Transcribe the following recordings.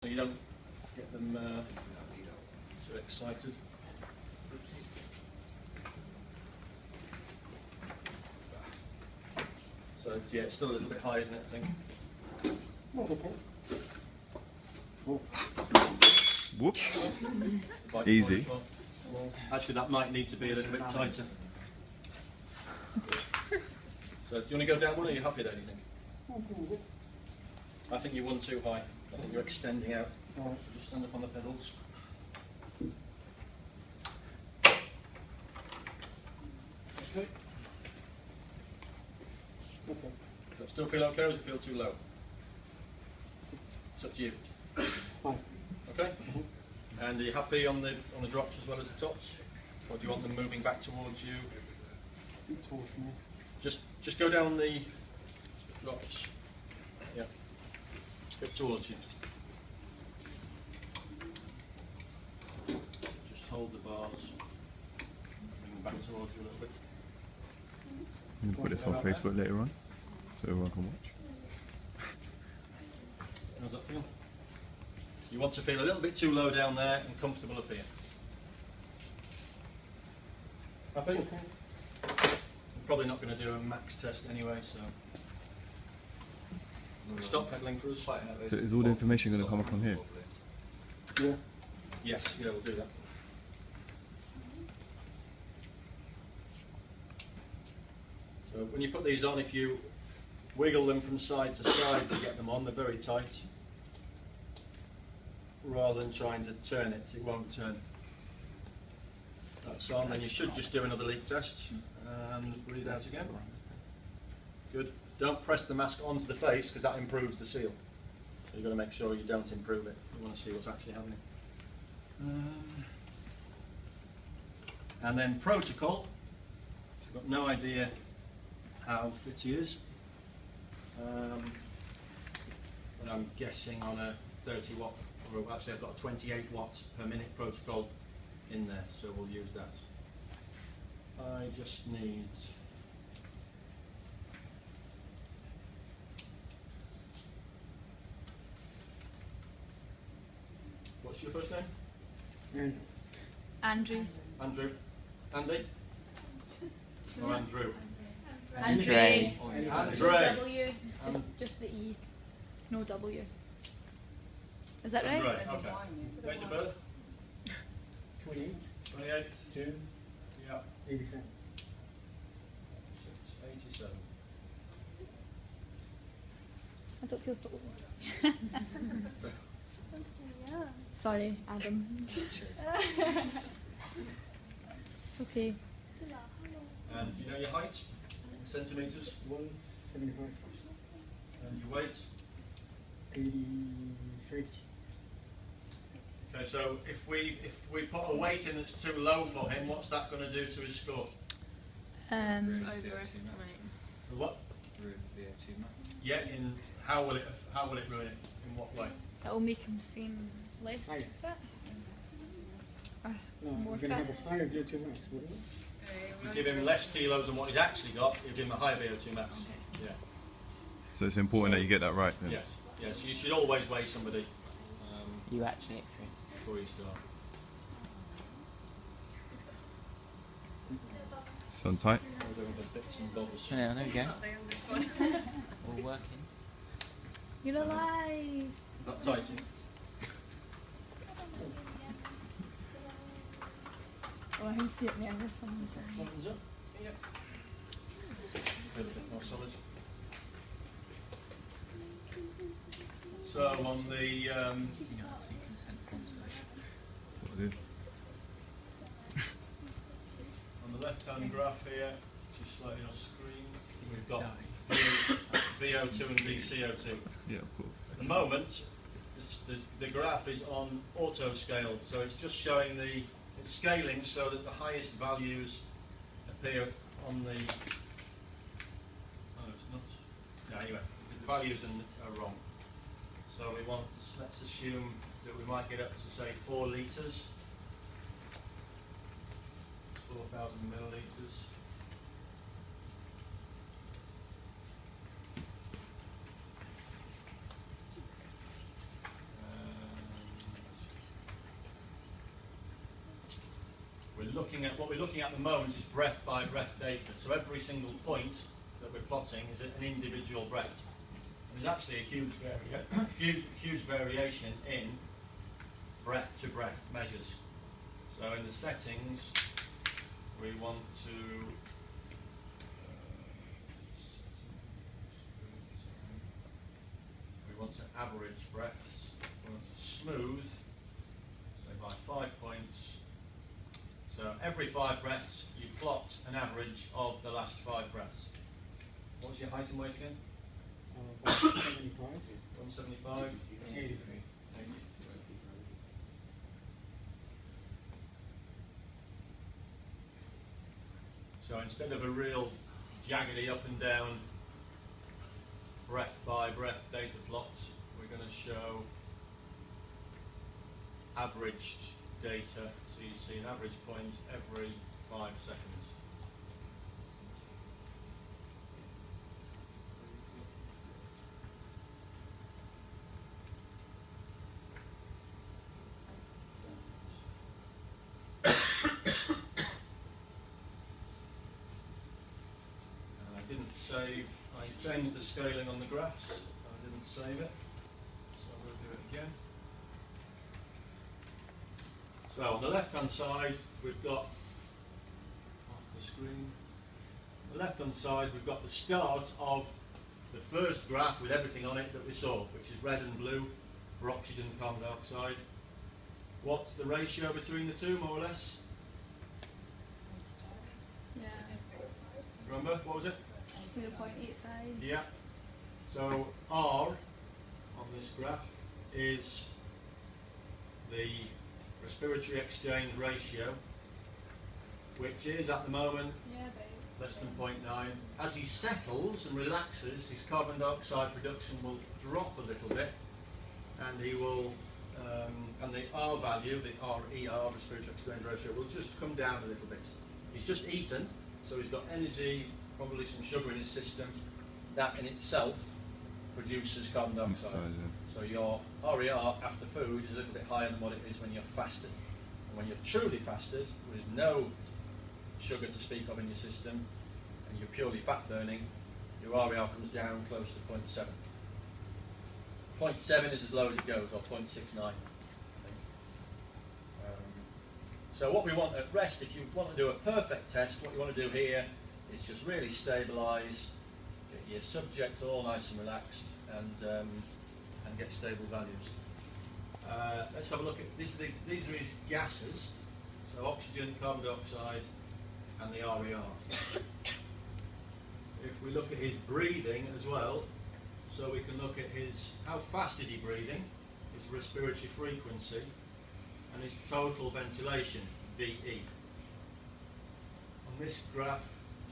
so you don't get them too excited. So it's, yeah, it's still a little bit high, isn't it, I think? Whoops. Easy. Actually, that might need to be a little bit tighter. So do you want to go down one, or are you happy there, do you think? I think you won too high. I think you're extending out. Just stand up on the pedals. Okay. Does that still feel okay, or does it feel too low? It's up to you. It's fine. Okay. And are you happy on the drops as well as the tops, or do you want them moving back towards you? Towards me. Just go down the drops. Yeah. Go towards you. Just hold the bars. Bring them back towards you a little bit. I'm going to put this on Facebook later on, so everyone can watch. How's that feel? You want to feel a little bit too low down there and comfortable up here. Happy? Okay. I'm probably not going to do a max test anyway, so stop pedalling for us. So is all the information going to come up on here? Yeah. Yes, yeah, we'll do that. So when you put these on, if you wiggle them from side to side to get them on, they're very tight. Rather than trying to turn it, it won't turn. That's on, and you should just do another leak test and breathe out again. Good. Don't press the mask onto the face because that improves the seal. So you've got to make sure you don't improve it. You want to see what's actually happening. And then protocol. I've got no idea how fit he is. But I'm guessing on a 30 watt, or actually I've got a 28 watts per minute protocol in there, so we'll use that. I just need what's your first name? Andrew. Andrew. Andy? Or Andrew? Andre. Andre. W. It's just the E. No W. Is that right? Andre, okay. Date of birth? 28. 28. June. Yeah. 87. 87. I don't feel so old. Sorry, Adam. Okay. And do you know your height? Centimetres? 175. And your weight? 83. Okay, so if we put a weight in that's too low for him, what's that going to do to his score? Overestimate. What? Yeah, in how will it ruin it? In what way? It'll make him seem less Higher. fit. No, More we're going to have fit. a higher VO2 max, wouldn't we? If you give him less kilos than what he's actually got, you give him a higher VO2 max. Yeah. So it's important that you get that right then. Yes. Yes. You should always weigh somebody You actually before you start. So tight. Those are the bits and bobs. Yeah, there we go. All working. You're alive. Is that tight? Oh, I can see it now. This one. Thumbs up. Yeah. Feel a bit more solid. So on the You know how to take consent forms. What it is. on the left-hand graph here, which is slightly off screen, we've got VO2 and VCO2. Yeah, of course. At the moment, the graph is on auto scale, so it's just showing it's scaling so that the highest values appear on the. Oh, it's not. No, anyway, the values are wrong. So let's assume that we might get up to say 4 litres, 4,000 millilitres. What we're looking at the moment is breath by breath data. So every single point that we're plotting is an individual breath. And there's actually a huge variation in breath to breath measures. So in the settings, we want to average breaths. We want to smooth, so by 5 points. So every 5 breaths, you plot an average of the last 5 breaths. What was your height and weight again? 175. 175? 83. So instead of a real jaggedy up and down breath by breath data plot, we're going to show averaged data. So you see an average point every 5 seconds. I changed the scaling on the graphs. I didn't save it, so we'll do it again. So on the left-hand side, we've got off the screen. On the left-hand side, we've got the start of the first graph with everything on it that we saw, which is red and blue for oxygen and carbon dioxide. What's the ratio between the two, more or less? Yeah. Remember, what was it? 0.85. Yeah. So R on this graph is the respiratory exchange ratio, which is at the moment Yeah, about. less than 0.9. As he settles and relaxes, his carbon dioxide production will drop a little bit, and he will, and the R value, the RER, respiratory exchange ratio, will just come down a little bit. He's just eaten, so he's got energy, probably some sugar in his system. That in itself produces carbon dioxide. So your RER after food is a little bit higher than what it is when you're fasted. And when you're truly fasted, with no sugar to speak of in your system, and you're purely fat burning, your RER comes down close to 0.7. 0.7 is as low as it goes, or 0.69, I think. So what we want at rest, if you want to do a perfect test, what you want to do here is just really stabilise, get your subject all nice and relaxed, and get stable values. Let's have a look at these are his gases, so oxygen, carbon dioxide, and the RER. If we look at his breathing as well, so we can look at how fast is he breathing, his respiratory frequency, and his total ventilation, VE. On this graph,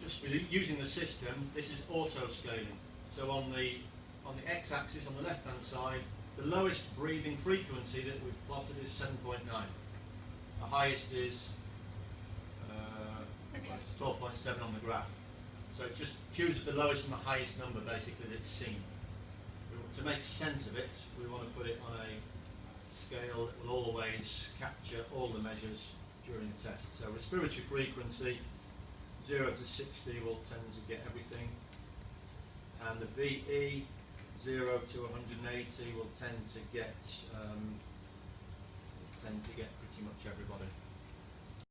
just for using the system, this is auto-scaling. So on the x-axis on the left-hand side, the lowest breathing frequency that we've plotted is 7.9. The highest is 12.7 on the graph. So it just chooses the lowest and the highest number, basically, that it's seen. To make sense of it, we want to put it on a scale that will always capture all the measures during the test. So respiratory frequency, 0 to 60 will tend to get everything, and the VE 0 to 180 will tend to get pretty much everybody.